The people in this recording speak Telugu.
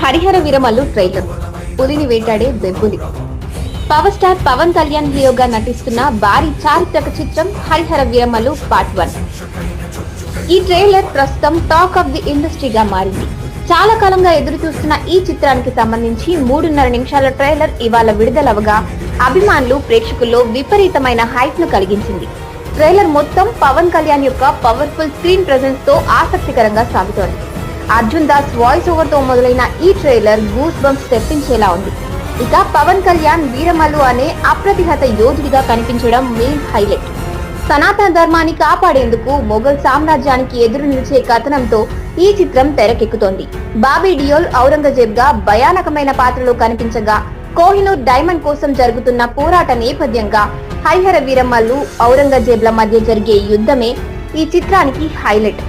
హరిహర వీరమల్లు ట్రైలర్. పులిని వేటాడే బెబ్బులి. పవర్ స్టార్ పవన్ కళ్యాణ్ హీరోగా నటిస్తున్న భారీ చారిత్రక చిత్రం హరిహర వీరమల్లు పార్ట్ 1. ఈ ట్రైలర్ ప్రస్తుతం టాక్ ఆఫ్ ది ఇండస్ట్రీగా మారింది. చాలా కాలంగా ఎదురు చూస్తున్న ఈ చిత్రానికి సంబంధించి 3.5 నిమిషాల ట్రైలర్ ఇవాళ విడుదలవగా అభిమానులు, ప్రేక్షకుల్లో విపరీతమైన హైప్ ను కలిగించింది. ట్రైలర్ మొత్తం పవన్ కళ్యాణ్ యొక్క పవర్ఫుల్ స్క్రీన్ ప్రెజెన్స్ తో ఆసక్తికరంగా సాగుతోంది. అర్జున్ దాస్ వాయిస్ ఓవర్ తో మొదలైన ఈ ట్రైలర్ గూస్ బంప్స్ తెప్పించేలా ఉంది. ఇక పవన్ కళ్యాణ్ వీరమల్లు అనే అప్రతిహత యోధుడిగా కనిపించడం మెయిన్ హైలైట్. సనాతన ధర్మాన్ని కాపాడేందుకు మొఘల్ సామ్రాజ్యానికి ఎదురు నిలిచే కథనంతో ఈ చిత్రం తెరకెక్కుతోంది. బాబీ డియోల్ ఔరంగజేబ్ గా భయానకమైన పాత్రలో కనిపించగా, కోహినూర్ డైమండ్ కోసం జరుగుతున్న పోరాట నేపథ్యంగా హరిహర వీరమల్లు, ఔరంగజేబ్ల మధ్య జరిగే యుద్ధమే ఈ చిత్రానికి హైలైట్.